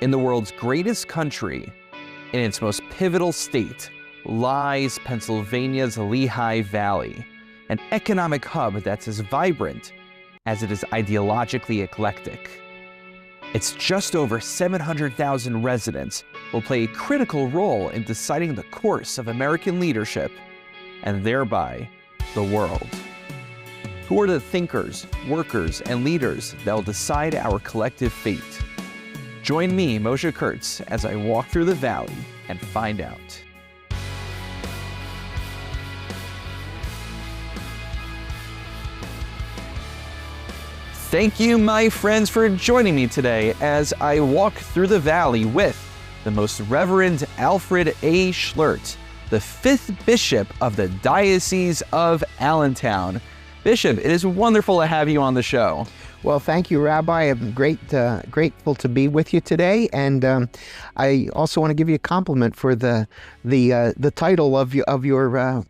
In the world's greatest country, in its most pivotal state, lies Pennsylvania's Lehigh Valley, an economic hub that's as vibrant as it is ideologically eclectic. Its just over 700,000 residents will play a critical role in deciding the course of American leadership and thereby the world. Who are the thinkers, workers, and leaders that will decide our collective fate? Join me, Moshe Kurtz, as I walk through the valley and find out. Thank you, my friends, for joining me today as I walk through the valley with the Most Reverend Alfred A. Schlert, the 5th Bishop of the Diocese of Allentown. Bishop, it is wonderful to have you on the show. Well, thank you, Rabbi. I'm grateful to be with you today, and I also want to give you a compliment for the title of your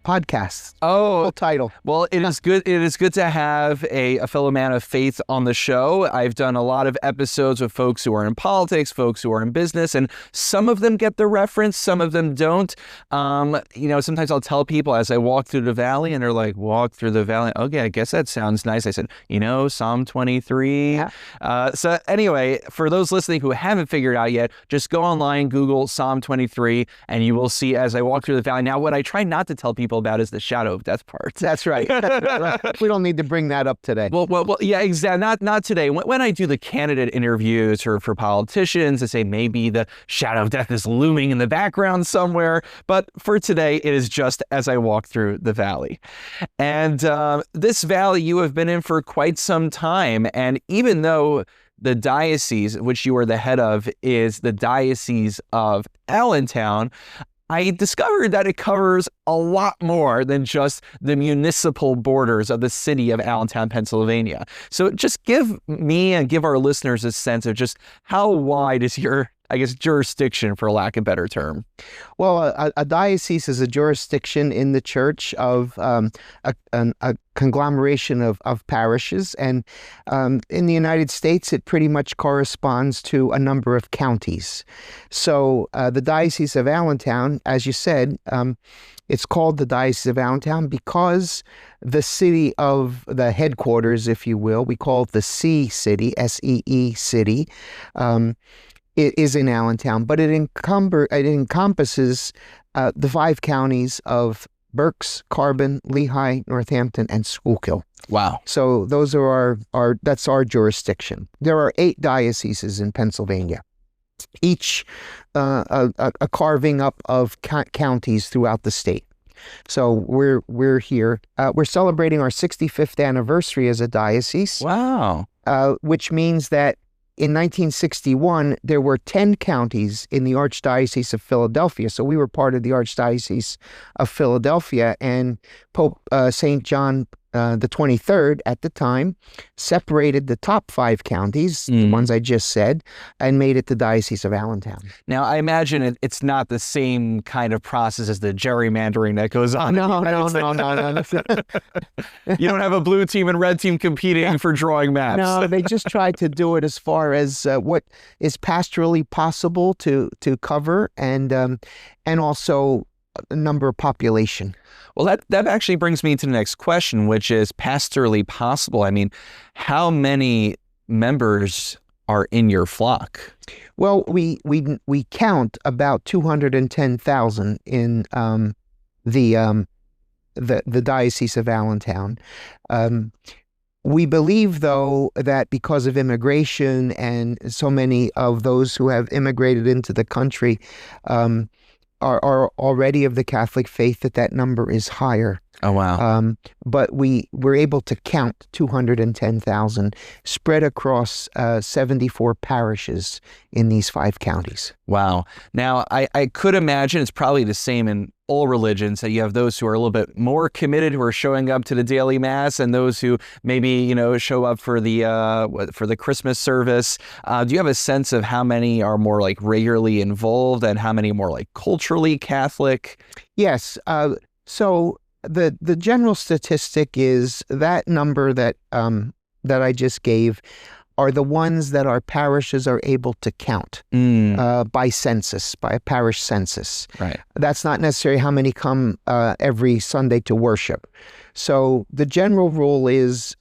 podcast. Oh, full title. Well, it is good. It is good to have a fellow man of faith on the show. I've done a lot of episodes with folks who are in politics, folks who are in business, and some of them get the reference, some of them don't. Sometimes I'll tell people as I walk through the valley, and they're like, "Walk through the valley." Okay, I guess that sounds nice. I said, Psalm 23. Yeah. So anyway, for those listening who haven't figured out yet, just go online, Google Psalm 23, and you will see as I walk through the valley. Now, what I try not to tell people about is the shadow of death part. That's right. We don't need to bring that up today. Well, yeah, exactly. Not today. When I do the candidate interviews or for politicians, they say maybe the shadow of death is looming in the background somewhere. But for today, it is just as I walk through the valley. And this valley you have been in for quite some time. And even though the diocese, which you are the head of, is the Diocese of Allentown, I discovered that it covers a lot more than just the municipal borders of the city of Allentown, Pennsylvania. So just give me and give our listeners a sense of just how wide is your, jurisdiction, for lack of a better term. Well, a diocese is a jurisdiction in the church of a conglomeration of parishes. And in the United States, it pretty much corresponds to a number of counties. So the Diocese of Allentown, as you said, it's called the Diocese of Allentown because the city of the headquarters, if you will, we call it the C city, S-E-E city, it is in Allentown, but it encompasses the 5 counties of Berks, Carbon, Lehigh, Northampton, and Schuylkill. Wow. So those are that's our jurisdiction. There are 8 dioceses in Pennsylvania, each a carving up of counties throughout the state. So we're here. We're celebrating our 65th anniversary as a diocese. Wow. Which means that in 1961, there were 10 counties in the Archdiocese of Philadelphia. So we were part of the Archdiocese of Philadelphia, and Pope St. John the 23rd at the time separated the top 5 counties, the ones I just said, and made it the Diocese of Allentown. Now, I imagine it's not the same kind of process as the gerrymandering that goes on. No. You don't have a blue team and red team competing for drawing maps. No, they just tried to do it as far as what is pastorally possible to cover, and also a number of population. Well, that actually brings me to the next question, which is pastorally possible. I mean, how many members are in your flock? Well, we count about 210,000 in the Diocese of Allentown. We believe, though, that because of immigration and so many of those who have immigrated into the country are already of the Catholic faith, that number is higher. Oh, wow. But we were able to count 210,000 spread across 74 parishes in these 5 counties. Wow. Now, I could imagine it's probably the same in all religions, that you have those who are a little bit more committed, who are showing up to the daily mass, and those who maybe, show up for the Christmas service. Do you have a sense of how many are more like regularly involved and how many more like culturally Catholic? Yes. So the general statistic is that number that I just gave are the ones that our parishes are able to count by census, by a parish census. Right. That's not necessarily how many come every Sunday to worship. So the general rule is,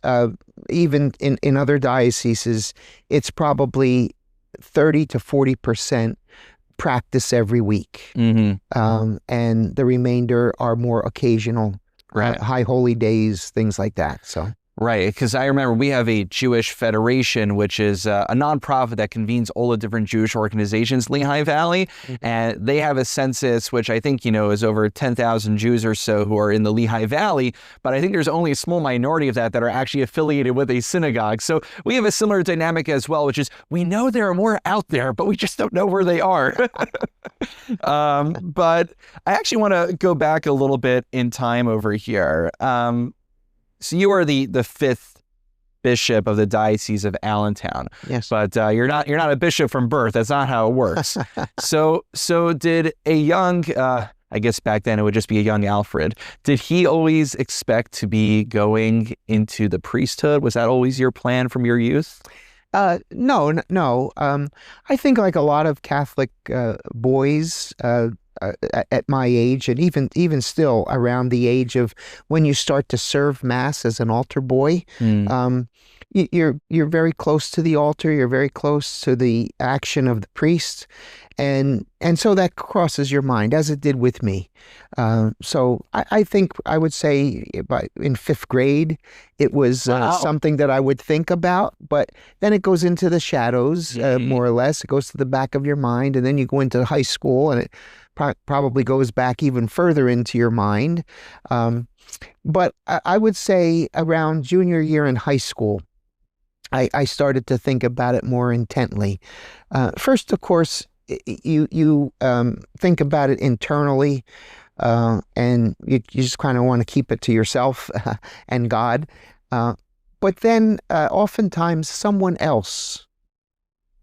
even in other dioceses, it's probably 30 to 40% practice every week. And the remainder are more occasional, high holy days, things like that. So. Right, because I remember we have a Jewish Federation, which is a nonprofit that convenes all the different Jewish organizations in Lehigh Valley, and they have a census, which I think, is over 10,000 Jews or so who are in the Lehigh Valley, but I think there's only a small minority of that are actually affiliated with a synagogue. So we have a similar dynamic as well, which is we know there are more out there, but we just don't know where they are. But I actually want to go back a little bit in time over here. So you are the fifth bishop of the Diocese of Allentown. Yes. But you're not a bishop from birth. That's not how it works. So did a young, I guess back then it would just be a young Alfred, did he always expect to be going into the priesthood? Was that always your plan from your youth? No. I think like a lot of Catholic boys at my age, and even still around the age of when you start to serve Mass as an altar boy, you're very close to the altar. You're very close to the action of the priest, and so that crosses your mind, as it did with me. So I think I would say in fifth grade, it was something that I would think about, but then it goes into the shadows, more or less. It goes to the back of your mind, and then you go into high school, and it probably goes back even further into your mind. But I would say around junior year in high school, I started to think about it more intently. First, of course, you think about it internally, and you just kind of want to keep it to yourself and God. But then oftentimes someone else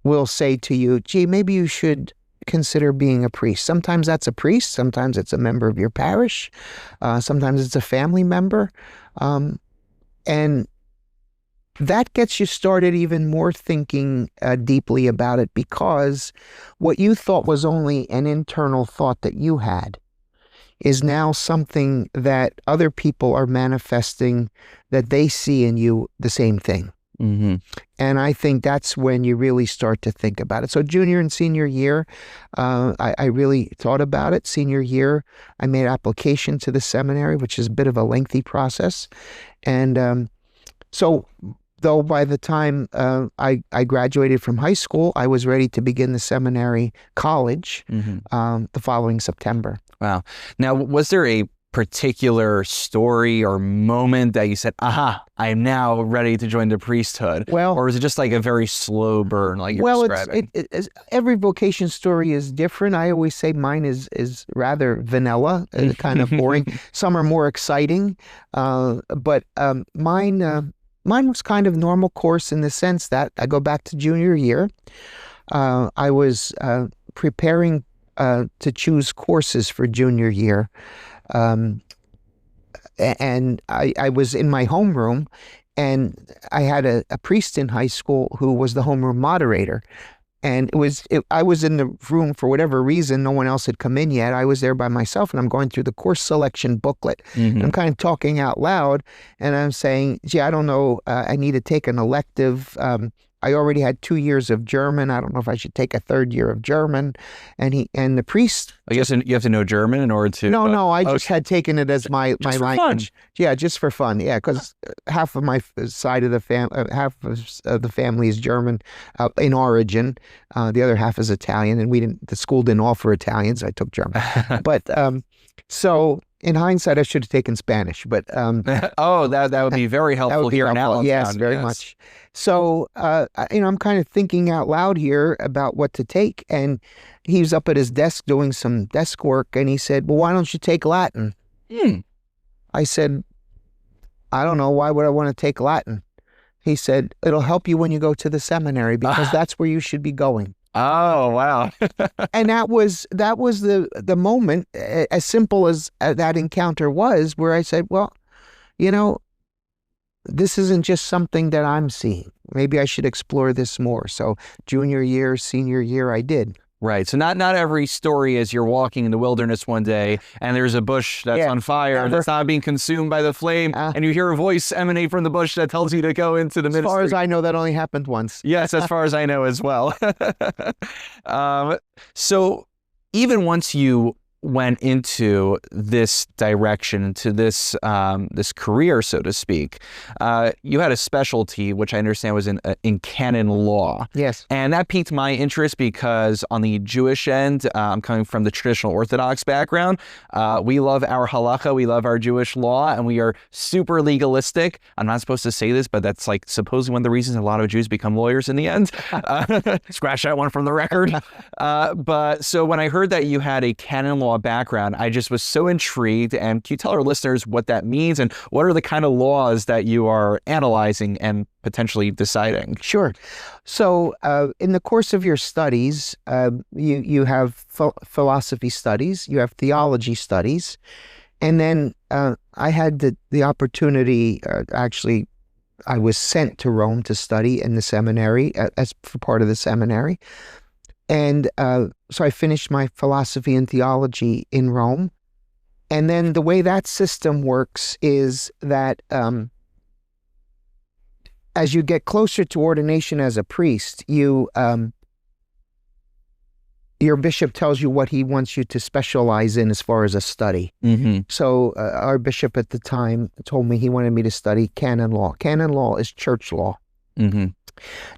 will say to you, gee, maybe you should consider being a priest. Sometimes that's a priest. Sometimes it's a member of your parish. Sometimes it's a family member. And that gets you started even more thinking deeply about it, because what you thought was only an internal thought that you had is now something that other people are manifesting, that they see in you the same thing. And I think that's when you really start to think about it. So junior and senior year, I really thought about it. Senior year, I made application to the seminary, which is a bit of a lengthy process. And so though by the time I graduated from high school, I was ready to begin the seminary college the following September. Wow. Now, was there a particular story or moment that you said, aha, I am now ready to join the priesthood? Well, or is it just like a very slow burn like you're describing? Every vocation story is different. I always say mine is rather vanilla, kind of boring. Some are more exciting, but mine was kind of normal course in the sense that I go back to junior year. I was preparing to choose courses for junior year. And I was in my homeroom, and I had a priest in high school who was the homeroom moderator. And I was in the room for whatever reason. No one else had come in yet. I was there by myself, and I'm going through the course selection booklet. And I'm kind of talking out loud, and I'm saying, gee, I don't know, I need to take an elective. I already had 2 years of German. I don't know if I should take a third year of German. And the priest... I guess you have to know German in order to... No, I just had taken it as my just for language. Fun. Yeah, just for fun. Yeah, because half of my side of the half of the family is German in origin. The other half is Italian, and the school didn't offer Italian, so I took German. But so in hindsight, I should have taken Spanish. But oh, that would be very helpful here in Allentown. Yes, very much. So I'm kind of thinking out loud here about what to take, and he was up at his desk doing some desk work, and he said, "Well, why don't you take Latin?" I said, "I don't know. Why would I want to take Latin?" He said, "It'll help you when you go to the seminary, because that's where you should be going." Oh, wow. And that was the moment, as simple as that encounter was, where I said, well, this isn't just something that I'm seeing. Maybe I should explore this more. So junior year, senior year, I did. Right. So not every story is you're walking in the wilderness one day and there's a bush that's on fire and it's not being consumed by the flame, and you hear a voice emanate from the bush that tells you to go into the ministry. As far as I know, that only happened once. Yes, as far as I know as well. So even once you went into this direction, into this this career, so to speak, you had a specialty, which I understand was in canon law. Yes. And that piqued my interest because on the Jewish end, I'm coming from the traditional Orthodox background. We love our halakha, we love our Jewish law, and we are super legalistic. I'm not supposed to say this, but that's like supposedly one of the reasons a lot of Jews become lawyers in the end. Scratch that one from the record. But so when I heard that you had a canon law background, I just was so intrigued. And can you tell our listeners what that means and what are the kind of laws that you are analyzing and potentially deciding? Sure. So in the course of your studies, you have philosophy studies, you have theology studies, and then I had the opportunity, actually, I was sent to Rome to study in the seminary as for part of the seminary. And so I finished my philosophy and theology in Rome. And then the way that system works is that as you get closer to ordination as a priest, your bishop tells you what he wants you to specialize in as far as a study. Mm-hmm. So our bishop at the time told me he wanted me to study canon law. Canon law is church law. Mm-hmm.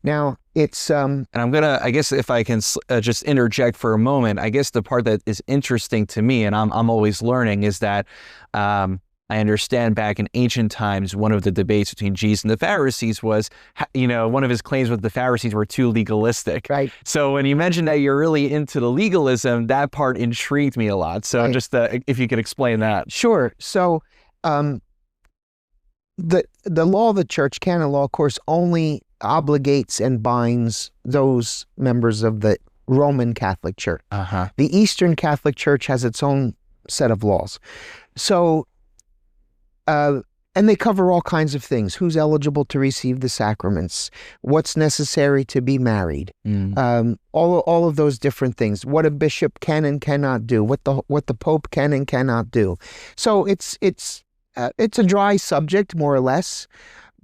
Now, it's... and I'm going to, I guess if I can just interject for a moment, I guess the part that is interesting to me, and I'm always learning, is that I understand back in ancient times, one of the debates between Jesus and the Pharisees was, one of his claims was the Pharisees were too legalistic. Right. So when you mentioned that you're really into the legalism, that part intrigued me a lot. So right. Just if you could explain that. Sure. So the law of the church, canon law, of course, only obligates and binds those members of the Roman Catholic Church. Uh-huh. The Eastern Catholic Church has its own set of laws. So, and they cover all kinds of things. Who's eligible to receive the sacraments? What's necessary to be married? All of those different things. What a bishop can and cannot do. What the Pope can and cannot do. So it's a dry subject, more or less.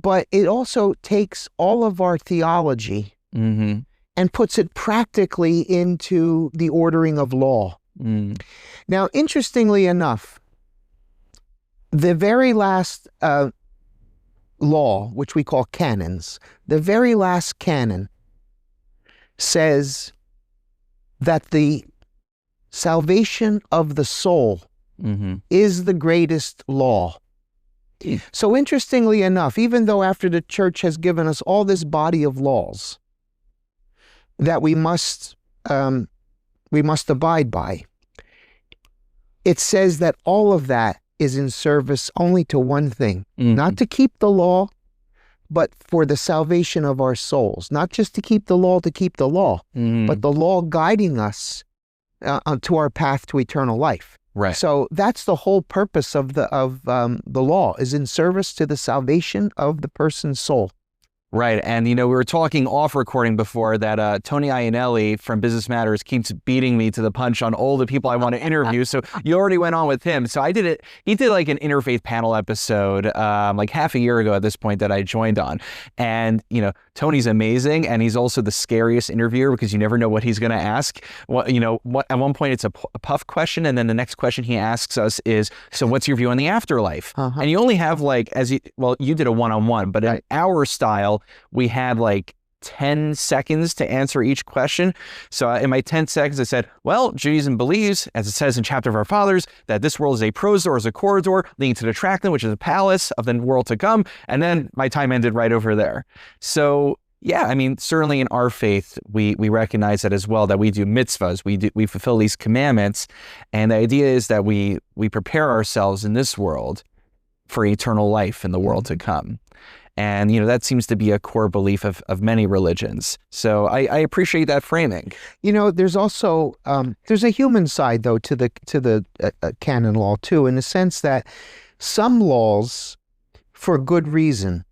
But it also takes all of our theology mm-hmm. and puts it practically into the ordering of law. Mm. Now, interestingly enough, the very last law, which we call canons, the very last canon says that the salvation of the soul mm-hmm. is the greatest law. So interestingly enough, even though after the church has given us all this body of laws that we must abide by, it says that all of that is in service only to one thing, mm-hmm. not to keep the law, but for the salvation of our souls. Not just to keep the law, mm-hmm. but the law guiding us to our path to eternal life. Right. So that's the whole purpose of the law, is in service to the salvation of the person's soul. Right. And, we were talking off recording before that Tony Iannelli from Business Matters keeps beating me to the punch on all the people I want to interview. So you already went on with him. So I did it. He did like an interfaith panel episode like half a year ago at this point that I joined on. And, Tony's amazing. And he's also the scariest interviewer because you never know what he's going to ask. At one point it's a puff question. And then the next question he asks us is, so what's your view on the afterlife? Uh-huh. And you only have you did a one-on-one, but in our style, we had like 10 seconds to answer each question. So in my 10 seconds, I said, well, Judaism believes, as it says in Chapter of Our Fathers, that this world is a prosor, or is a corridor leading to the Tractate, which is a palace of the world to come. And then my time ended right over there. So yeah, certainly in our faith, we recognize that as well, that we do mitzvahs, we fulfill these commandments. And the idea is that we prepare ourselves in this world for eternal life in the world to come. And, that seems to be a core belief of many religions. So I appreciate that framing. There's also, there's a human side, though, to the canon law, too, in the sense that some laws, for good reason,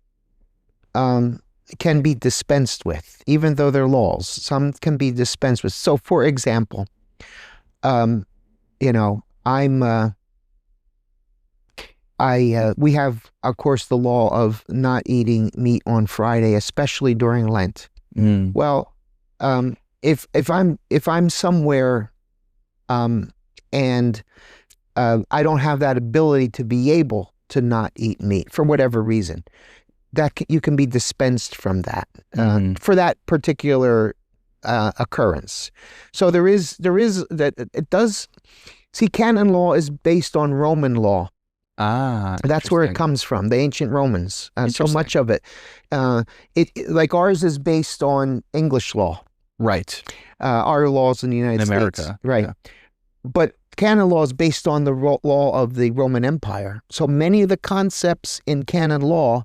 can be dispensed with, even though they're laws. Some can be dispensed with. So, for example, you know, we have, of course, the law of not eating meat on Friday, especially during Lent. Well, if I'm somewhere, and I don't have that ability to be able to not eat meat for whatever reason, you can be dispensed from that for that particular occurrence. So there is that it does. See, canon law is based on Roman law. That's where it comes from, the ancient Romans. So much of it, like ours is based on English law. Right. Our laws in the United States. America. Right. Yeah. But canon law is based on the law of the Roman Empire. So many of the concepts in canon law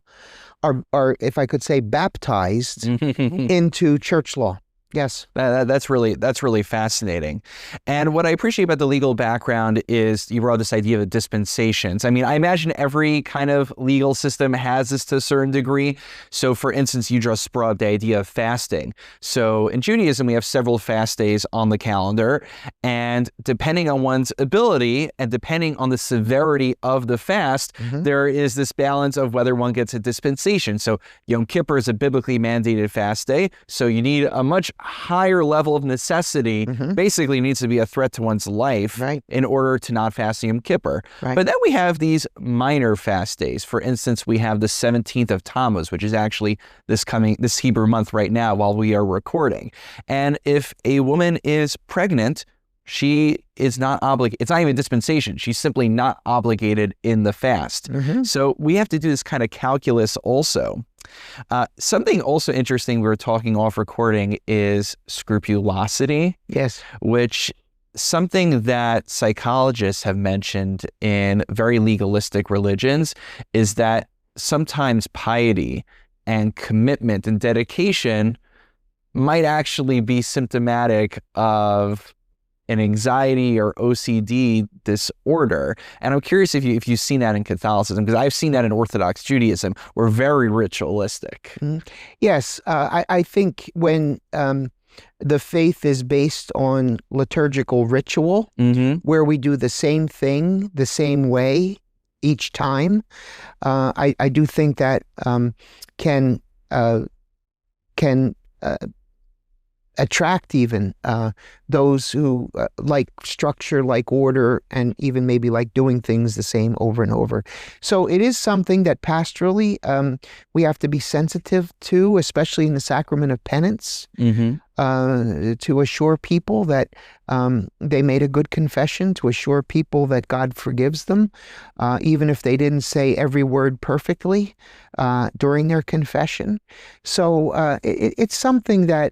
are, if I could say, baptized into church law. Yes. That's really fascinating. And what I appreciate about the legal background is you brought this idea of dispensations. I mean, I imagine every kind of legal system has this to a certain degree. So for instance, you just brought up the idea of fasting. So in Judaism, we have several fast days on the calendar. And depending on one's ability and depending on the severity of the fast, there is this balance of whether one gets a dispensation. So Yom Kippur is a biblically mandated fast day. So you need a much higher level of necessity, basically needs to be a threat to one's life in order to not fast Yom Kippur. But then we have these minor fast days. For instance, we have the 17th of Tammuz, which is actually this Hebrew month right now while we are recording. And if a woman is pregnant, she is not obligated. It's not even dispensation. She's simply not obligated in the fast. So we have to do this kind of calculus also. Something also interesting we were talking off recording is scrupulosity. Yes. Which something that psychologists have mentioned in very legalistic religions is that sometimes piety and commitment and dedication might actually be symptomatic of an anxiety or O.C.D. disorder. And I'm curious if you've seen that in Catholicism, because I've seen that in Orthodox Judaism. We're very ritualistic. Yes. I think when the faith is based on liturgical ritual, where we do the same thing the same way each time, I do think that can attract even those who like structure, like order, and even maybe like doing things the same over and over. So it is something that pastorally we have to be sensitive to, especially in the sacrament of penance, to assure people that they made a good confession, to assure people that God forgives them, even if they didn't say every word perfectly during their confession. So it's something that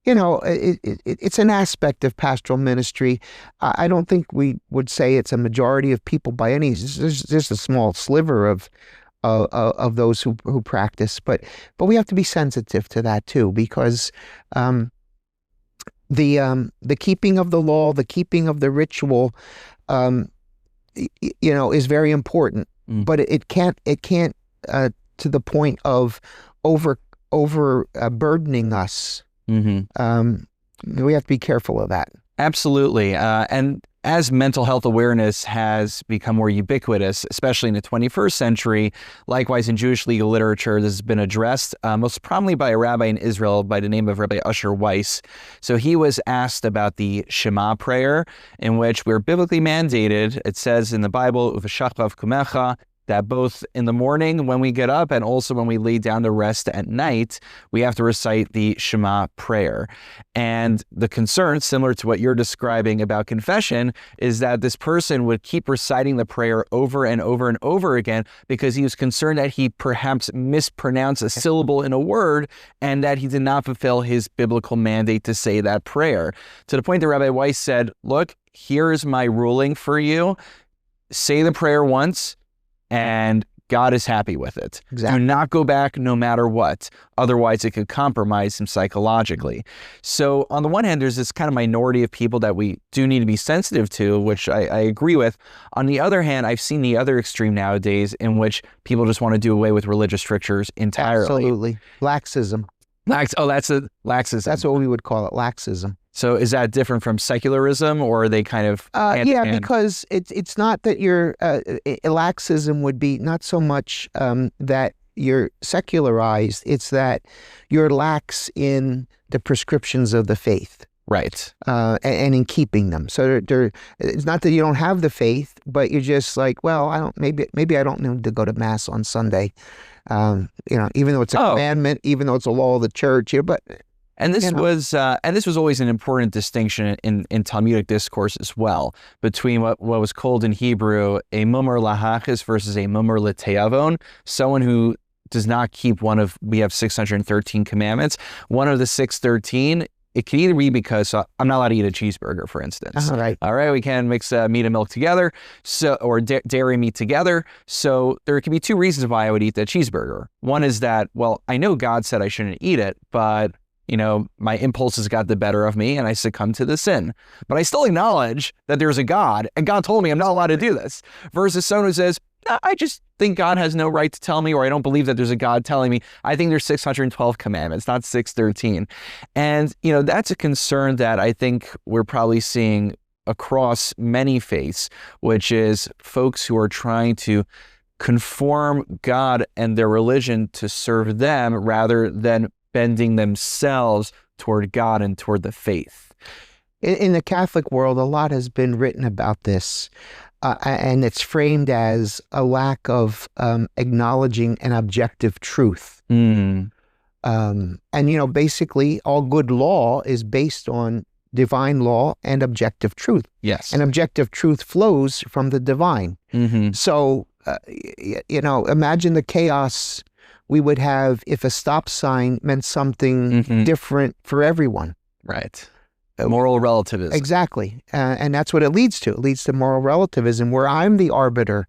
it's an aspect of pastoral ministry. I don't think we would say it's a majority of people by any. There's just a small sliver of those who practice, but we have to be sensitive to that too, because the keeping of the law, the keeping of the ritual, is very important. But it can't to the point of over burdening us. We have to be careful of that. Absolutely. And as mental health awareness has become more ubiquitous, especially in the 21st century, likewise in Jewish legal literature, this has been addressed most prominently by a rabbi in Israel by the name of Rabbi Usher Weiss. So he was asked about the Shema prayer, in which we're biblically mandated. It says in the Bible, "Uv'shachrav kumecha," that both in the morning when we get up and also when we lay down to rest at night, we have to recite the Shema prayer. And the concern, similar to what you're describing about confession, is that this person would keep reciting the prayer over and over and over again because he was concerned that he perhaps mispronounced a syllable in a word and that he did not fulfill his biblical mandate to say that prayer. To the point that Rabbi Weiss said, look, here is my ruling for you. Say the prayer once, and God is happy with it. Exactly. Do not go back no matter what. Otherwise, it could compromise him psychologically. So on the one hand, there's this kind of minority of people that we do need to be sensitive to, which I agree with. On the other hand, I've seen the other extreme nowadays in which people just want to do away with religious strictures entirely. Absolutely. Laxism. That's a laxism. That's what we would call it, laxism. So is that different from secularism, or are they kind of yeah, because it's not that you're laxism would be not so much that you're secularized, it's that you're lax in the prescriptions of the faith. Right. And in keeping them. So it's not that you don't have the faith, but you're just like, well, maybe I don't need to go to Mass on Sunday. Even though it's a commandment, even though it's a law of the church, but and this was always an important distinction in Talmudic discourse as well, between what was called in Hebrew a mumar lahachis versus a mumar l'teavon, someone who does not keep we have 613 commandments. One of the 613, it can either be because I'm not allowed to eat a cheeseburger, for instance. All right, we can't mix meat and milk together, or dairy meat together. So there can be two reasons why I would eat that cheeseburger. One is that, well, I know God said I shouldn't eat it, but my impulses got the better of me and I succumbed to the sin. But I still acknowledge that there's a God, and God told me I'm not allowed to do this. Versus someone who says, no, I just think God has no right to tell me, or I don't believe that there's a God telling me. I think there's 612 commandments, not 613. And, that's a concern that I think we're probably seeing across many faiths, which is folks who are trying to conform God and their religion to serve them rather than bending themselves toward God and toward the faith. In the Catholic world, a lot has been written about this, and it's framed as a lack of acknowledging an objective truth. And, basically, all good law is based on divine law and objective truth. Yes. And objective truth flows from the divine. Mm-hmm. So, imagine the chaos we would have if a stop sign meant something different for everyone. Right. Moral relativism. Exactly. And that's what it leads to. It leads to moral relativism, where I'm the arbiter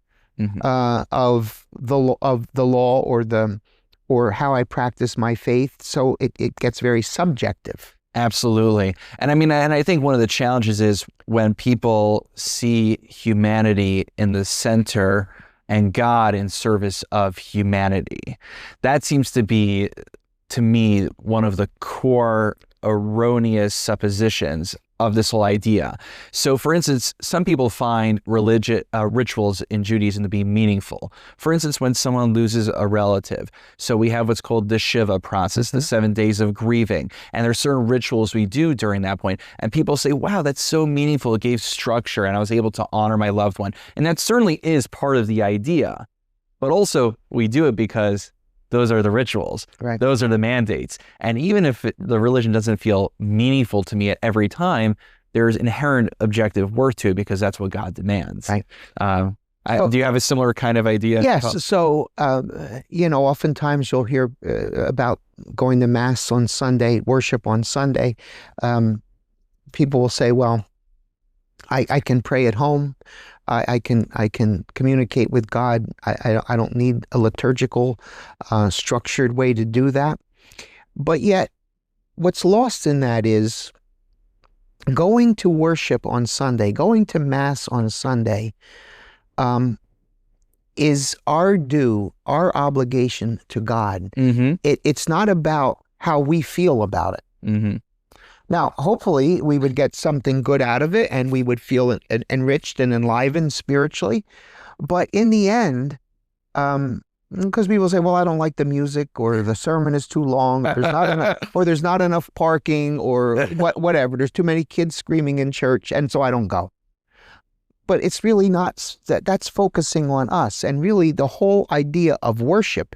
of the law or how I practice my faith. So it gets very subjective. Absolutely. And I think one of the challenges is when people see humanity in the center and God in service of humanity. That seems to be, to me, one of the core erroneous suppositions of this whole idea. So, for instance, some people find rituals in Judaism to be meaningful. For instance, when someone loses a relative. So we have what's called the Shiva process, the 7 days of grieving. And there are certain rituals we do during that point. And people say, wow, that's so meaningful. It gave structure and I was able to honor my loved one. And that certainly is part of the idea. But also, we do it because those are the rituals. Right. Those are the mandates. And even if the religion doesn't feel meaningful to me at every time, there's inherent objective worth to it because that's what God demands. Right. Do you have a similar kind of idea? Yes. So, oftentimes you'll hear about going to Mass on Sunday, worship on Sunday. People will say, well, I can pray at home. I can communicate with God. I don't need a liturgical, structured way to do that. But yet, what's lost in that is going to worship on Sunday, going to Mass on Sunday, is our due, our obligation to God. It's not about how we feel about it. Now, hopefully, we would get something good out of it and we would feel enriched and enlivened spiritually. But in the end, because people say, well, I don't like the music, or the sermon is too long, or there's not enough parking, or whatever. There's too many kids screaming in church, and so I don't go. But it's really not, that's focusing on us. And really, the whole idea of worship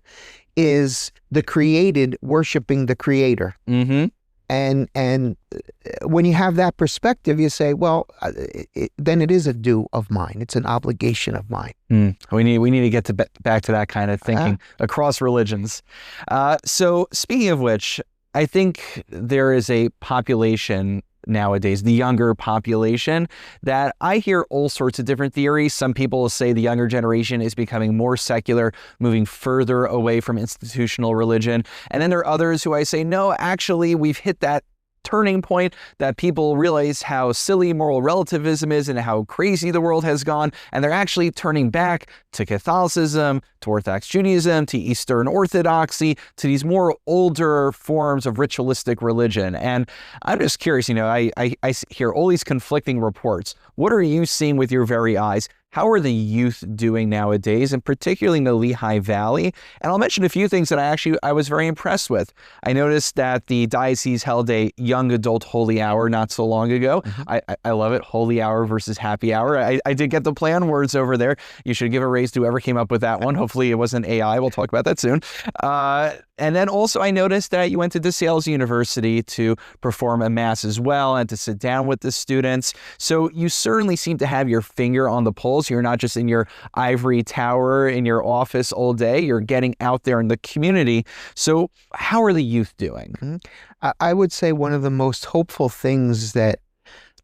is the created worshiping the Creator. And when you have that perspective, you say, well, then it is a due of mine. It's an obligation of mine. We need to get back to that kind of thinking across religions. So speaking of which, I think there is a population nowadays, the younger population, that I hear all sorts of different theories. Some people say the younger generation is becoming more secular, moving further away from institutional religion. And then there are others who I say, no, actually, we've hit that turning point, that people realize how silly moral relativism is and how crazy the world has gone, and they're actually turning back to Catholicism, to Orthodox Judaism, to Eastern Orthodoxy, to these more older forms of ritualistic religion. And I'm just curious, I hear all these conflicting reports. What are you seeing with your very eyes? How are the youth doing nowadays, and particularly in the Lehigh Valley? And I'll mention a few things that I was very impressed with. I noticed that the diocese held a young adult holy hour not so long ago. Mm-hmm. I love it. Holy hour versus happy hour. I did get the play on words over there. You should give a raise to whoever came up with that one. Hopefully it wasn't AI. We'll talk about that soon. And then also I noticed that you went to DeSales University to perform a mass as well and to sit down with the students. So you certainly seem to have your finger on the pulse. You're not just in your ivory tower in your office all day. You're getting out there in the community. So how are the youth doing? Mm-hmm. I would say one of the most hopeful things that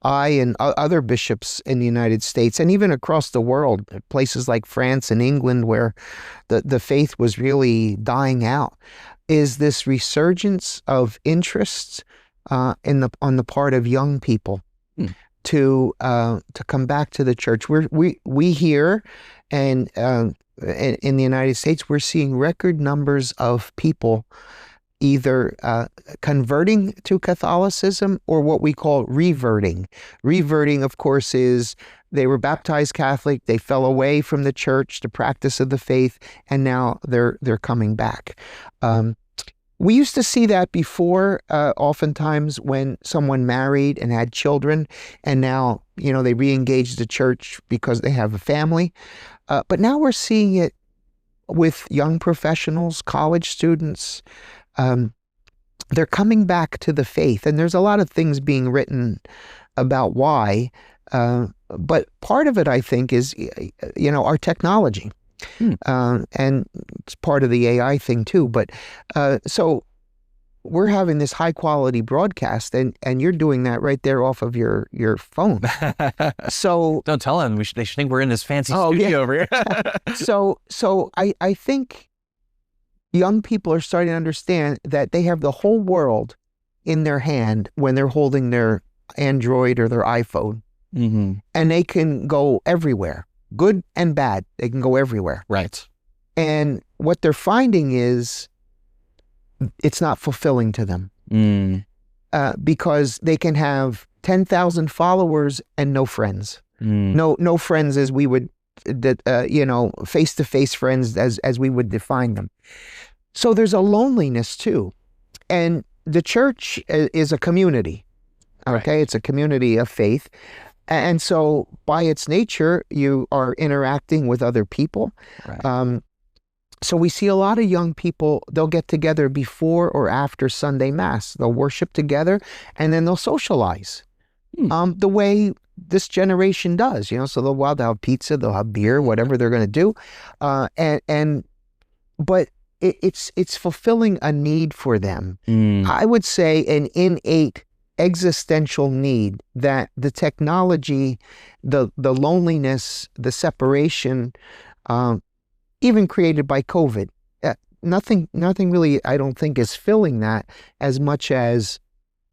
I and other bishops in the United States and even across the world, places like France and England where the faith was really dying out, is this resurgence of interest on the part of young people to come back to the church. We here and in the United States, we're seeing record numbers of people either converting to Catholicism or what we call reverting. Reverting, of course, is they were baptized Catholic, they fell away from the church, the practice of the faith, and now they're coming back. We used to see that before, oftentimes when someone married and had children, and now, they re-engage the church because they have a family. But now we're seeing it with young professionals, college students. They're coming back to the faith, and there's a lot of things being written about why. But part of it, I think, is, our technology. And it's part of the AI thing too. But so we're having this high quality broadcast, and you're doing that right there off of your phone. So don't tell them. They should think we're in this fancy studio over here. So I think young people are starting to understand that they have the whole world in their hand when they're holding their Android or their iPhone, and they can go everywhere. Good and bad, they can go everywhere. Right. And what they're finding is it's not fulfilling to them because they can have 10,000 followers and no friends. No friends as we would, face-to-face friends as we would define them. So there's a loneliness too. And the church is a community. Okay, it's a community of faith. And so by its nature, you are interacting with other people. Right. So we see a lot of young people, they'll get together before or after Sunday Mass. They'll worship together and then they'll socialize the way this generation does, so they'll have pizza, they'll have beer, whatever they're going to do. But it's fulfilling a need for them. I would say an innate existential need that the technology, the loneliness, the separation, even created by COVID, nothing really, I don't think, is filling that as much as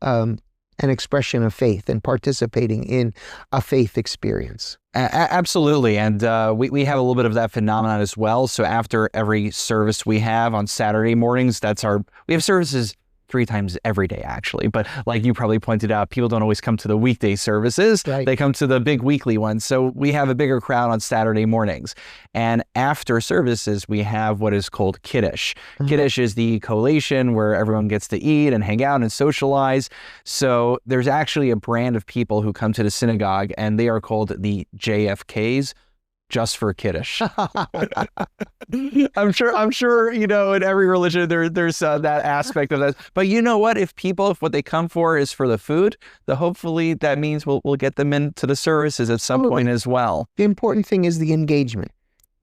an expression of faith and participating in a faith experience. Absolutely. And we have a little bit of that phenomenon as well. So after every service we have on Saturday mornings, we have services 3 times every day, actually. But like you probably pointed out, people don't always come to the weekday services. Right. They come to the big weekly ones. So we have a bigger crowd on Saturday mornings. And after services, we have what is called Kiddush. Kiddush is the collation where everyone gets to eat and hang out and socialize. So there's actually a brand of people who come to the synagogue, and they are called the JFKs. Just for Kiddush. I'm sure, in every religion there's that aspect of that. But you know what? If what they come for is for the food, then hopefully that means we'll get them into the services at some point as well. The important thing is the engagement.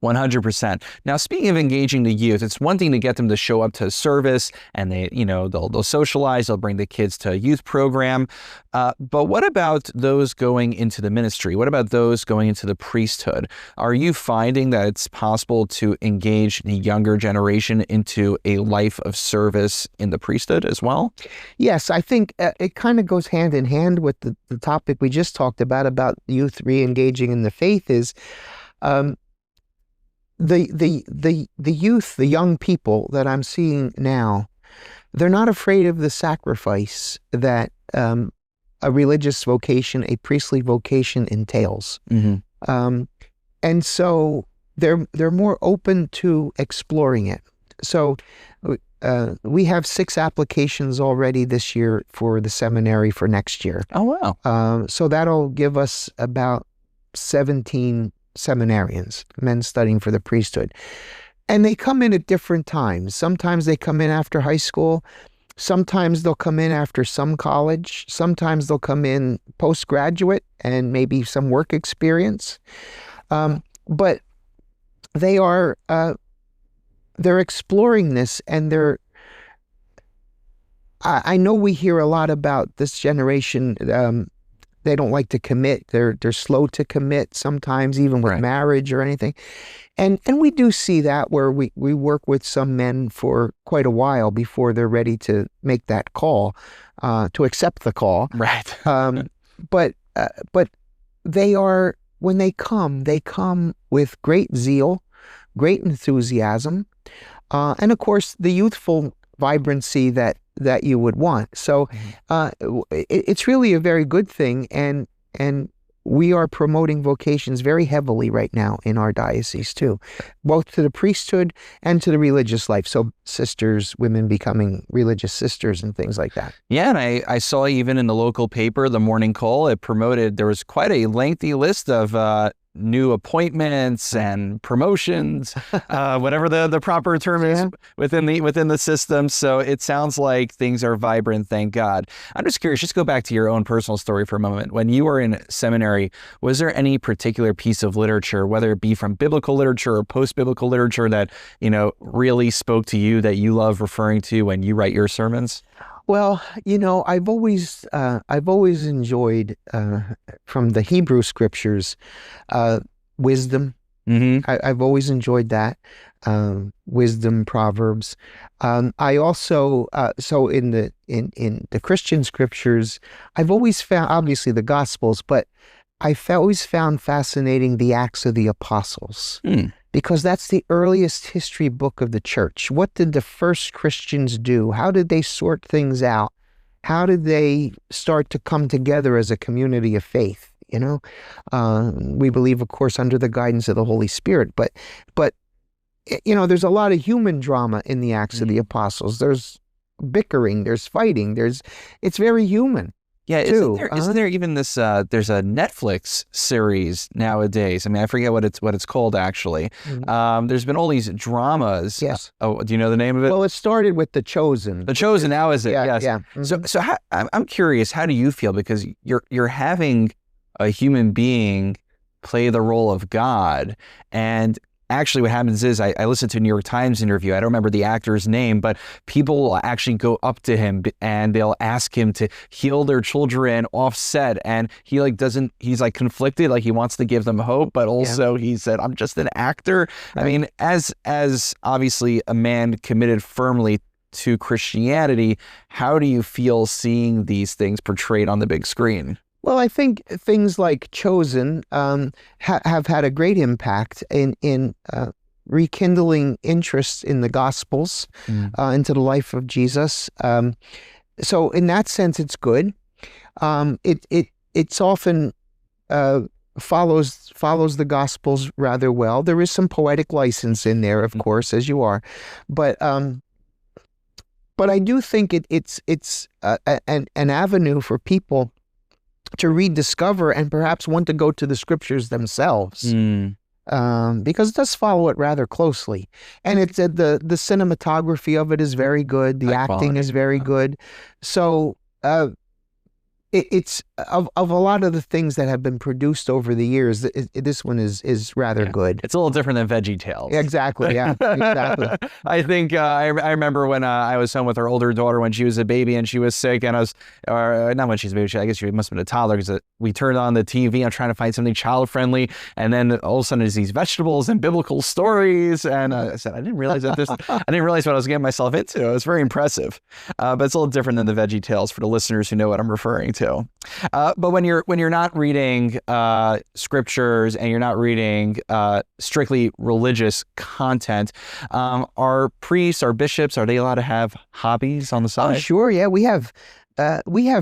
100%. Now, speaking of engaging the youth, it's one thing to get them to show up to service and they'll socialize, they'll bring the kids to a youth program. But what about those going into the ministry? What about those going into the priesthood? Are you finding that it's possible to engage the younger generation into a life of service in the priesthood as well? Yes, I think it kind of goes hand in hand with the topic we just talked about youth re-engaging in the faith is the youth, the young people that I'm seeing now, they're not afraid of the sacrifice that a religious vocation, a priestly vocation entails. Mm-hmm. And so they're more open to exploring it. So we have 6 applications already this year for the seminary for next year. Oh, wow. So that'll give us about 17 seminarians, men studying for the priesthood. And they come in at different times. Sometimes they come in after high school. Sometimes they'll come in after some college. Sometimes they'll come in postgraduate and maybe some work experience. But they're exploring this, and I know we hear a lot about this generation. They don't like to commit. They're slow to commit sometimes, even with marriage or anything. And we do see that where we work with some men for quite a while before they're ready to make that call, to accept the call. Right. But when they come with great zeal, great enthusiasm, and of course the youthful vibrancy that you would want. So it's really a very good thing, and we are promoting vocations very heavily right now in our diocese too, both to the priesthood and to the religious life. So sisters, women becoming religious sisters and things like that. Yeah, and I saw even in the local paper, the Morning Call, there was quite a lengthy list of new appointments and promotions, whatever the proper term is within the system. So it sounds like things are vibrant, thank God. I'm just curious, just go back to your own personal story for a moment. When you were in seminary, was there any particular piece of literature, whether it be from biblical literature or post-biblical literature, that really spoke to you, that you love referring to when you write your sermons? Well, I've always enjoyed from the Hebrew scriptures wisdom. Mm-hmm. I've always enjoyed that wisdom, Proverbs. I also so in the Christian scriptures, I've always found, obviously, the Gospels, but I've always found fascinating the Acts of the Apostles. Because that's the earliest history book of the church. What did the first Christians do? How did they sort things out? How did they start to come together as a community of faith? We believe, of course, under the guidance of the Holy Spirit. But there's a lot of human drama in the Acts of the Apostles. There's bickering, there's fighting, it's very human. Yeah, isn't there even this? There's a Netflix series nowadays. I mean, I forget what it's called actually. Mm-hmm. There's been all these dramas. Yes. Oh, do you know the name of it? Well, it started with The Chosen. The Chosen. Now is it? Yeah. Yes. Yeah. Mm-hmm. So I'm curious. How do you feel? Because you're having a human being play the role of God, and actually what happens is I listened to a New York Times interview. I don't remember the actor's name, but people will actually go up to him and they'll ask him to heal their children offset. And he's like conflicted, like he wants to give them hope, but also he said, I'm just an actor. Right. I mean, as obviously a man committed firmly to Christianity, how do you feel seeing these things portrayed on the big screen? Well, I think things like Chosen have had a great impact in rekindling interest in the Gospels, into the life of Jesus. So in that sense, it's good. It's often follows the Gospels rather well. There is some poetic license in there, of course, as you are, but I do think it's an avenue for people to rediscover and perhaps want to go to the scriptures themselves, because it does follow it rather closely. And it's the cinematography of it is very good. The acting is very good. So it's of a lot of the things that have been produced over the years. This one is rather good. It's a little different than Veggie Tales. Exactly. Yeah. Exactly. I think I remember when I was home with our older daughter when she was a baby and she was sick, and I was, or not when she's a baby, I guess she must have been a toddler, because we turned on the TV. I'm trying to find something child friendly, and then all of a sudden there's these vegetables and biblical stories, and I said I didn't realize what I was getting myself into. It was very impressive, but it's a little different than the Veggie Tales for the listeners who know what I'm referring to. But when you're not reading scriptures and you're not reading strictly religious content, are priests, are bishops, are they allowed to have hobbies on the side? Oh, sure. Yeah, we have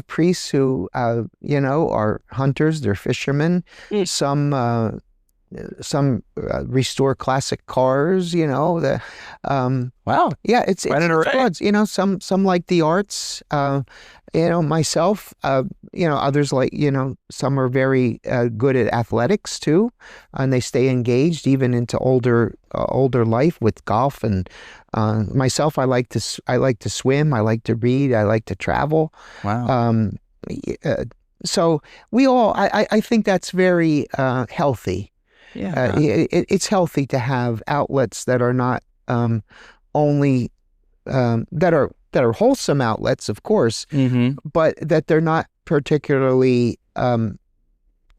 priests who are hunters. They're fishermen. Some restore classic cars. Wow. Yeah, it's broad. Some like the arts. Myself, others like, some are very good at athletics too, and they stay engaged even into older life with golf. And myself, I like to swim, I like to read, I like to travel. Wow. So we all, I think that's very healthy. Yeah. It's healthy to have outlets that are not only that are wholesome outlets, of course, but that they're not particularly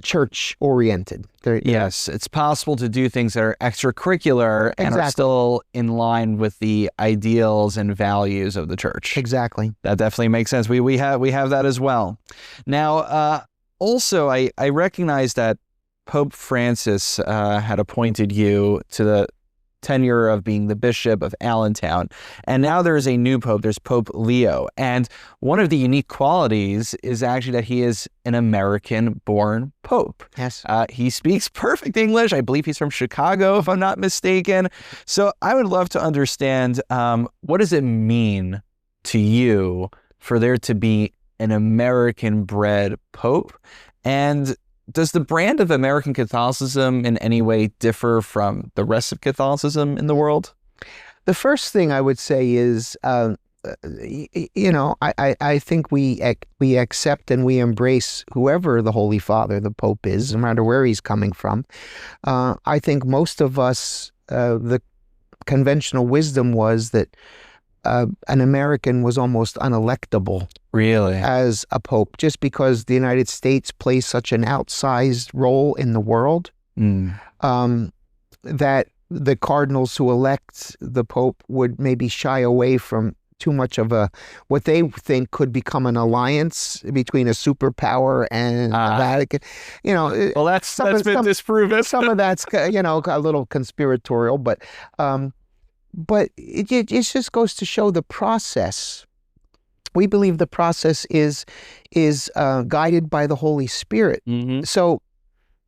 church oriented. Yes, it's possible to do things that are extracurricular and are still in line with the ideals and values of the church. Exactly. That definitely makes sense. We have that as well. Now, also, I recognize that Pope Francis had appointed you to the tenure of being the Bishop of Allentown. And now there is a new Pope. There's Pope Leo. And one of the unique qualities is actually that he is an American-born Pope. Yes. He speaks perfect English. I believe he's from Chicago, if I'm not mistaken. So I would love to understand, what does it mean to you for there to be an American-bred Pope? And does the brand of American Catholicism in any way differ from the rest of Catholicism in the world? The first thing I would say is, I think we accept and we embrace whoever the Holy Father, the Pope, is, no matter where he's coming from. I think most of us, the conventional wisdom was that an American was almost unelectable. Really? As a pope, just because the United States plays such an outsized role in the world, that the cardinals who elect the pope would maybe shy away from too much of what they think could become an alliance between a superpower and the Vatican. Well, that's been disproven. Some of that's a little conspiratorial, but it just goes to show the process. We believe the process is guided by the Holy Spirit. So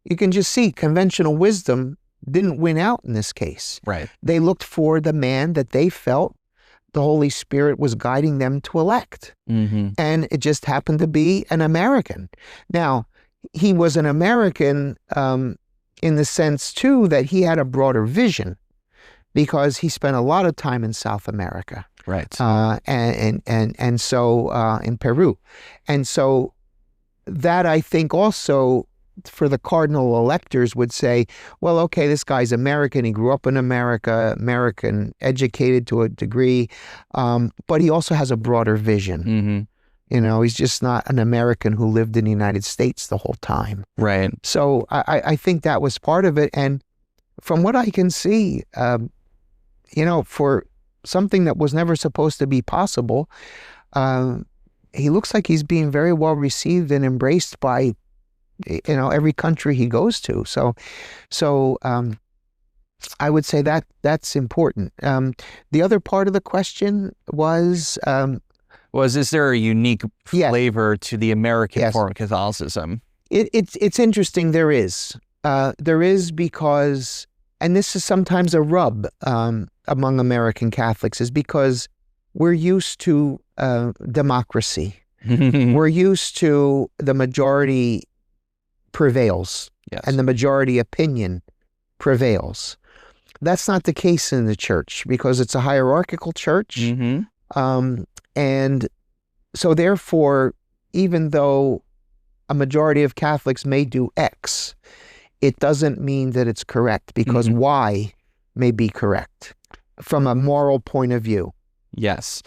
you can just see conventional wisdom didn't win out in this case. Right. They looked for the man that they felt the Holy Spirit was guiding them to elect. And it just happened to be an American. Now, he was an American in the sense, too, that he had a broader vision, because he spent a lot of time in South America. Right. And so in Peru. And so that, I think, also for the cardinal electors would say, well, okay, this guy's American. He grew up in America, American, educated to a degree, but he also has a broader vision. He's just not an American who lived in the United States the whole time. Right. So I think that was part of it. And from what I can see, for something that was never supposed to be possible, he looks like he's being very well received and embraced by, every country he goes to. So I would say that's important. The other part of the question was, is there a unique flavor to the American form of Catholicism? It's interesting. There is because, and this is sometimes a rub among American Catholics, is because we're used to democracy. We're used to the majority prevails, and the majority opinion prevails. That's not the case in the church, because it's a hierarchical church. And so therefore, even though a majority of Catholics may do X, it doesn't mean that it's correct, because Y may be correct from a moral point of view. Yes.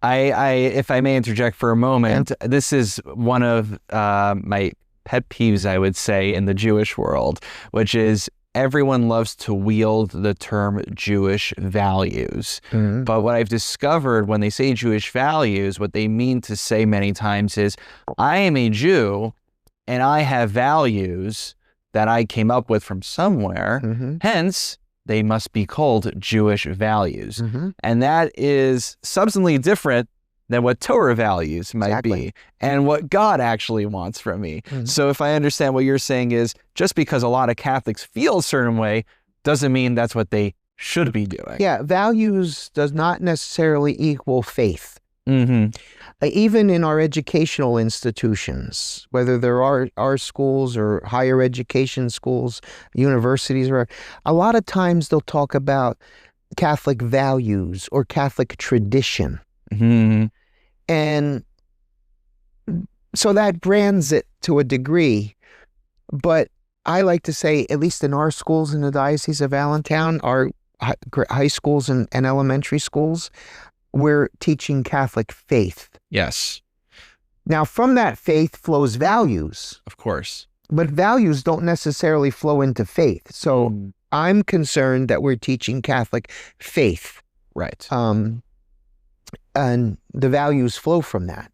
If I may interject for a moment, this is one of my pet peeves, I would say, in the Jewish world, which is everyone loves to wield the term Jewish values. But what I've discovered when they say Jewish values, what they mean to say many times is, I am a Jew and I have values that I came up with from somewhere. Hence, they must be called Jewish values. And that is substantially different than what Torah values might be, and what God actually wants from me. So if I understand what you're saying is, just because a lot of Catholics feel a certain way doesn't mean that's what they should be doing. Yeah, values does not necessarily equal faith. Even in our educational institutions, whether there are our schools or higher education schools, universities, or a lot of times they'll talk about Catholic values or Catholic tradition. And so that brands it to a degree. But I like to say, at least in our schools in the Diocese of Allentown, our high schools and elementary schools, we're teaching Catholic faith. Yes. Now, from that faith flows values. Of course. But values don't necessarily flow into faith. So I'm concerned that we're teaching Catholic faith. Right. And the values flow from that.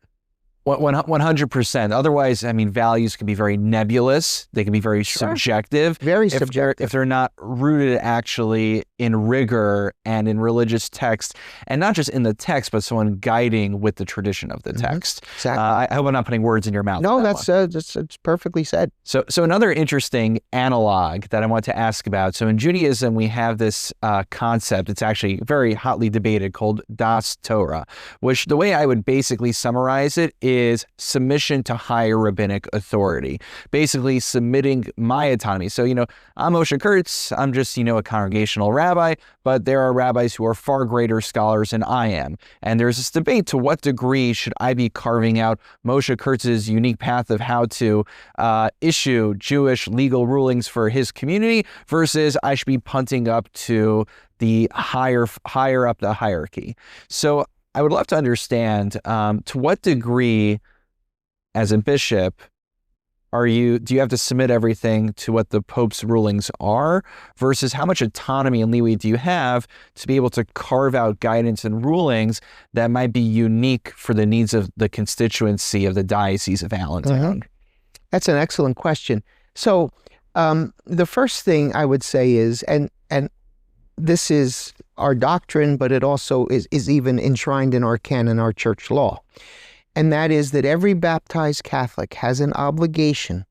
100%. Otherwise, I mean, values can be very nebulous. They can be very subjective. Very subjective. If they're not rooted actually in rigor and in religious text, and not just in the text, but someone guiding with the tradition of the text. Exactly. I hope I'm not putting words in your mouth. No, that's perfectly said. So another interesting analog that I want to ask about. So in Judaism, we have this concept. It's actually very hotly debated, called Das Torah, which the way I would basically summarize it is submission to higher rabbinic authority, basically submitting my autonomy. So, I'm Moshe Kurtz. I'm just, a congregational rabbi, but there are rabbis who are far greater scholars than I am. And there's this debate, to what degree should I be carving out Moshe Kurtz's unique path of how to issue Jewish legal rulings for his community, versus I should be punting up to the higher up the hierarchy. So I would love to understand, to what degree, as a bishop, do you have to submit everything to what the Pope's rulings are, versus how much autonomy and leeway do you have to be able to carve out guidance and rulings that might be unique for the needs of the constituency of the Diocese of Allentown? That's an excellent question. So the first thing I would say is, and this is our doctrine, but it also is even enshrined in our canon, our church law. And that is that every baptized Catholic has an obligation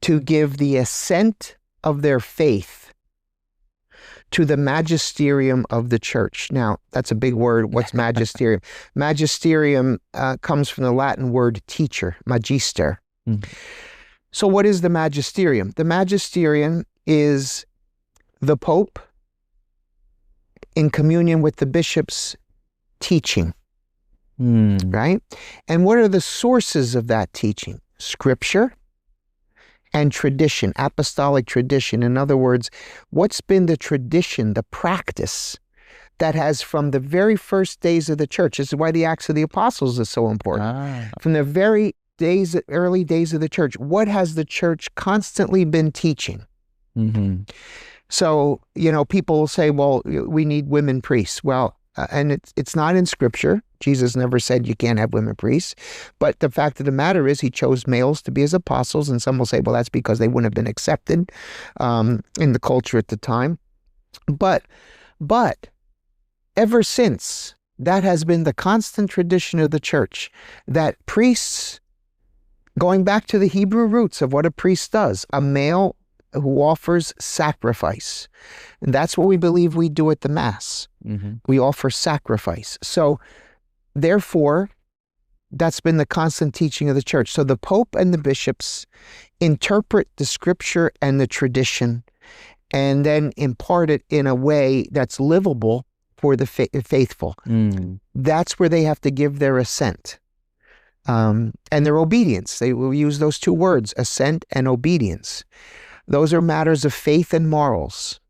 to give the assent of their faith to the magisterium of the church. Now, that's a big word. What's magisterium? Magisterium comes from the Latin word teacher, magister. So what is the magisterium? The magisterium is the Pope in communion with the bishop's teaching, right? And what are the sources of that teaching? Scripture and tradition, apostolic tradition. In other words, what's been the tradition, the practice that has, from the very first days of the church. This is why the Acts of the Apostles is so important. From the very early days of the church, what has the church constantly been teaching? So, people will say, well, we need women priests. Well, and it's not in Scripture. Jesus never said you can't have women priests. But the fact of the matter is, he chose males to be his apostles. And some will say, well, that's because they wouldn't have been accepted in the culture at the time. But ever since, that has been the constant tradition of the church, that priests, going back to the Hebrew roots of what a priest does, a male who offers sacrifice. And that's what we believe we do at the Mass. We offer sacrifice. So, therefore, that's been the constant teaching of the church. So the Pope and the bishops interpret the Scripture and the tradition, and then impart it in a way that's livable for the faithful. That's where they have to give their assent. and their obedience. They will use those two words, assent and obedience. Those are matters of faith and morals.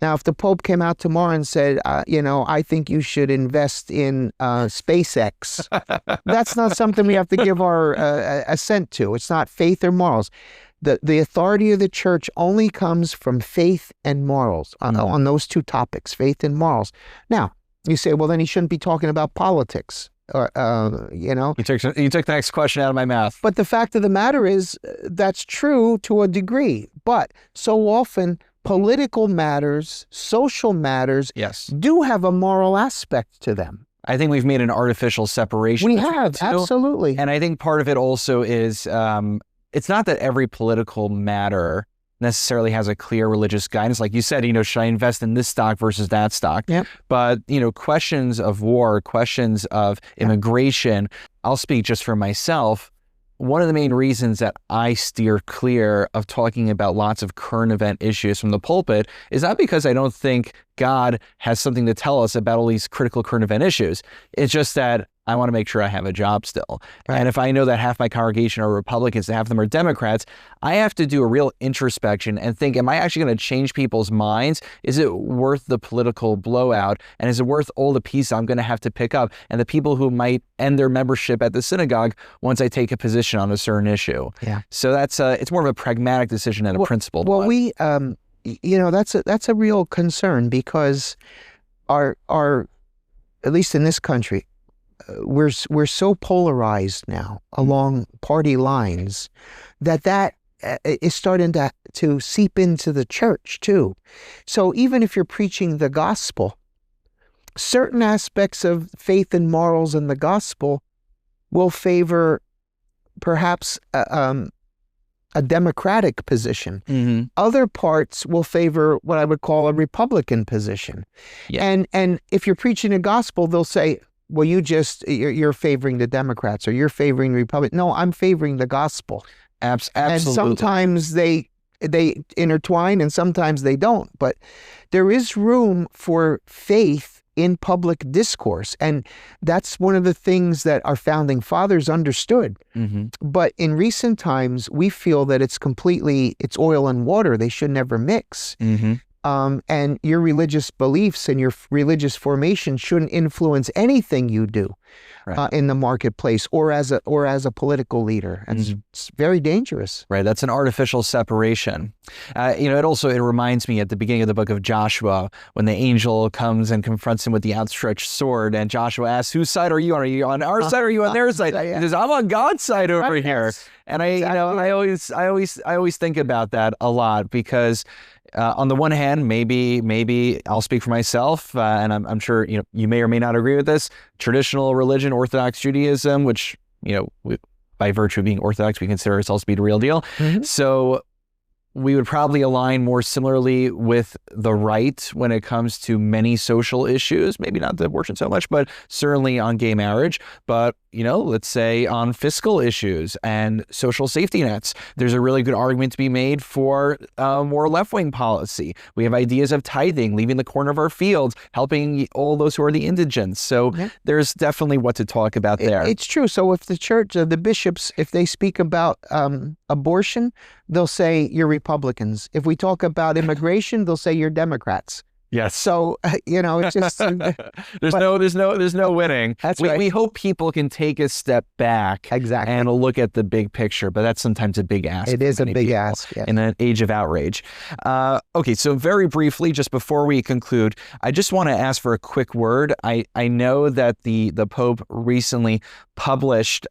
Now, if the Pope came out tomorrow and said, I think you should invest in SpaceX, that's not something we have to give our assent to. It's not faith or morals. The authority of the church only comes from faith and morals on those two topics, faith and morals. Now, you say, well, then he shouldn't be talking about politics. You took the next question out of my mouth. But the fact of the matter is, that's true to a degree. But so often, political matters, social matters, do have a moral aspect to them. I think we've made an artificial separation. We have, absolutely. And I think part of it also is, it's not that every political matter necessarily has a clear religious guidance. Like you said, should I invest in this stock versus that stock? Yep. But, questions of war, questions of immigration, I'll speak just for myself. One of the main reasons that I steer clear of talking about lots of current event issues from the pulpit is not because I don't think God has something to tell us about all these critical current event issues. It's just that I want to make sure I have a job still. Right. And if I know that half my congregation are Republicans and half of them are Democrats, I have to do a real introspection and think, am I actually going to change people's minds? Is it worth the political blowout? And is it worth all the pieces I'm going to have to pick up? And the people who might end their membership at the synagogue once I take a position on a certain issue. Yeah. So that's it's more of a pragmatic decision than a principled one. Well, that's a real concern because our at least in this country, we're so polarized now along party lines that is starting to seep into the church too. So even if you're preaching the gospel, certain aspects of faith and morals in the gospel will favor perhaps a democratic position. Mm-hmm. Other parts will favor what I would call a Republican position. Yeah. And if you're preaching the gospel, they'll say, well, you're favoring the Democrats or you're favoring the Republicans. No, I'm favoring the gospel. Absolutely. And sometimes they intertwine and sometimes they don't. But there is room for faith in public discourse. And that's one of the things that our founding fathers understood. Mm-hmm. But in recent times, we feel that it's oil and water. They should never mix. Mm-hmm. And your religious beliefs and your religious formation shouldn't influence anything you do in the marketplace or as a political leader. And it's very dangerous. Right. That's an artificial separation. It reminds me at the beginning of the book of Joshua when the angel comes and confronts him with the outstretched sword, and Joshua asks, "Whose side are you on? Are you on our side or are you on their side?" He says, "I'm on God's side over here." And I always think about that a lot because. On the one hand, maybe I'll speak for myself, and I'm sure you may or may not agree with this. Traditional religion, Orthodox Judaism, which by virtue of being Orthodox, we consider ourselves to be the real deal. Mm-hmm. So we would probably align more similarly with the right when it comes to many social issues. Maybe not the abortion so much, but certainly on gay marriage. But let's say on fiscal issues and social safety nets, there's a really good argument to be made for more left-wing policy. We have ideas of tithing, leaving the corner of our fields, helping all those who are the indigents. So there's definitely what to talk about there. It's true. So if the church, the bishops, if they speak about abortion, they'll say you're Republicans. If we talk about immigration, they'll say you're Democrats. Yes. So, it's just... there's no winning. That's right. We hope people can take a step back and look at the big picture, but that's sometimes a big ask. It is a big ask, yes. In an age of outrage. Okay, so very briefly, just before we conclude, I just want to ask for a quick word. I know that the Pope recently published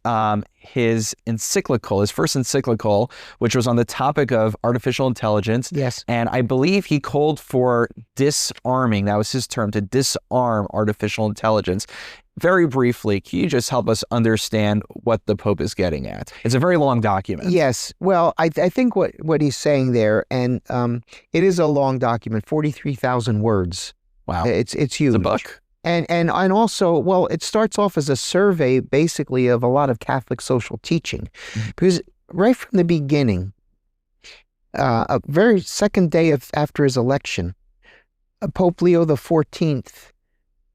his first encyclical, which was on the topic of artificial intelligence. Yes. And I believe he called for disarming, that was his term, to disarm artificial intelligence. Very briefly, can you just help us understand what the Pope is getting at? It's a very long document. Yes. Well, I think what he's saying there, and it is a long document, 43,000 words. Wow. It's huge. It's a book. And also, well, it starts off as a survey, basically, of a lot of Catholic social teaching. Mm-hmm. Because right from the beginning, a very second day after his election, Pope Leo XIV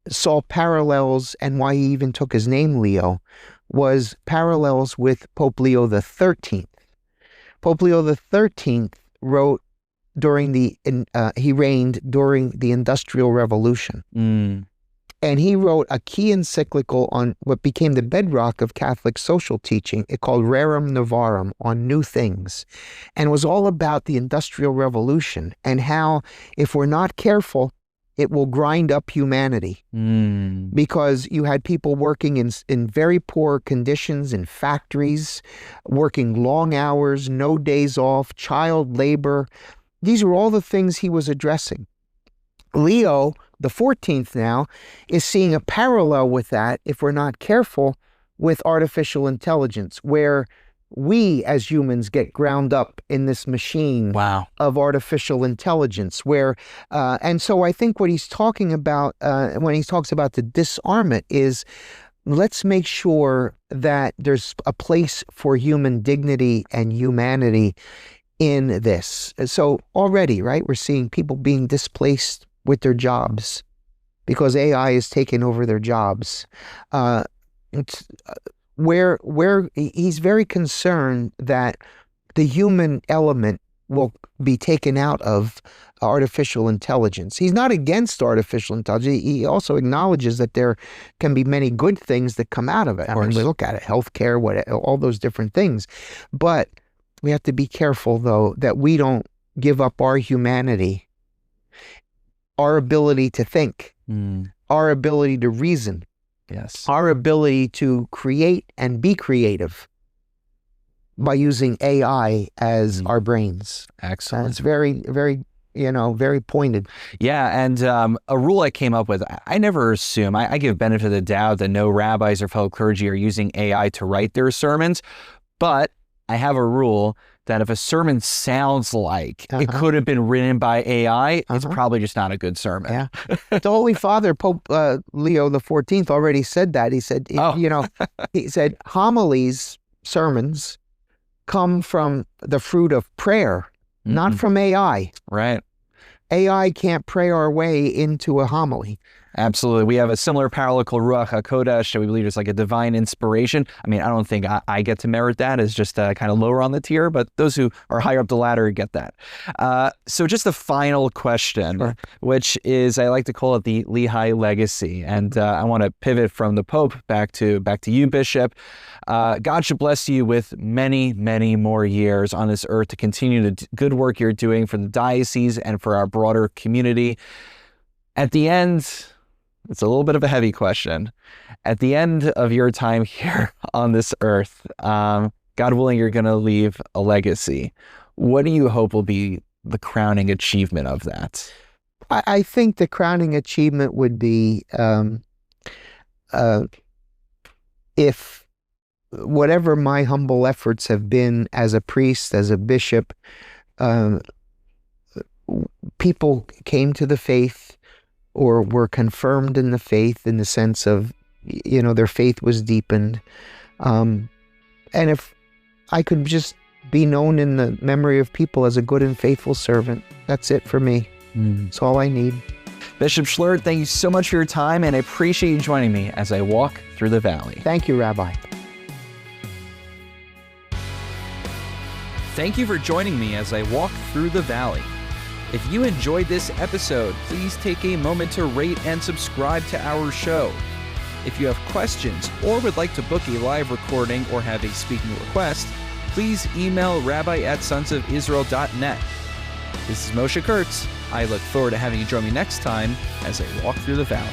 saw parallels, and why he even took his name Leo, was parallels with Pope Leo XIII. Pope Leo XIII wrote he reigned during the Industrial Revolution. And he wrote a key encyclical on what became the bedrock of Catholic social teaching. It called Rerum Novarum, on new things, and was all about the Industrial Revolution and how, if we're not careful, it will grind up humanity. Because you had people working in very poor conditions in factories, working long hours, no days off, child labor. These are all the things he was addressing. Leo the 14th now is seeing a parallel with that, if we're not careful, with artificial intelligence, where we as humans get ground up in this machine of artificial intelligence, and so I think what he's talking about when he talks about the disarmament is, let's make sure that there's a place for human dignity and humanity in this. So already, right, we're seeing people being displaced with their jobs because AI is taking over their jobs. Where he's very concerned that the human element will be taken out of artificial intelligence. He's not against artificial intelligence. He also acknowledges that there can be many good things that come out of it. I mean, we look at it, healthcare, all those different things. But we have to be careful, though, that we don't give up our humanity, our ability to think, our ability to reason, our ability to create and be creative by using AI as our brains. Excellent. It's very, very, very pointed. Yeah, and a rule I came up with, I never assume, I give benefit of the doubt that no rabbis or fellow clergy are using AI to write their sermons, but I have a rule that if a sermon sounds like it could have been written by AI, it's probably just not a good sermon. Yeah. The Holy Father, Pope Leo XIV, already said that. He said, he said, homilies, sermons, come from the fruit of prayer, not from AI. Right. AI can't pray our way into a homily. Absolutely. We have a similar parallel called Ruach HaKodesh that we believe is like a divine inspiration. I mean, I don't think I get to merit that as just kind of lower on the tier, but those who are higher up the ladder get that. So just the final question, which is, I like to call it the Lehi legacy. And I want to pivot from the Pope back to you, Bishop. God should bless you with many, many more years on this earth to continue the good work you're doing for the diocese and for our broader community. At the end, it's a little bit of a heavy question. At the end of your time here on this earth, God willing, you're going to leave a legacy. What do you hope will be the crowning achievement of that? I think the crowning achievement would be if whatever my humble efforts have been as a priest, as a bishop, people came to the faith or were confirmed in the faith in the sense of, their faith was deepened. And if I could just be known in the memory of people as a good and faithful servant, that's it for me. That's all I need. Bishop Schlert, thank you so much for your time, and I appreciate you joining me as I walk through the valley. Thank you, Rabbi. Thank you for joining me as I walk through the valley. If you enjoyed this episode, please take a moment to rate and subscribe to our show. If you have questions or would like to book a live recording or have a speaking request, please email rabbi@sonsofisrael.net. This is Moshe Kurtz. I look forward to having you join me next time as I walk through the valley.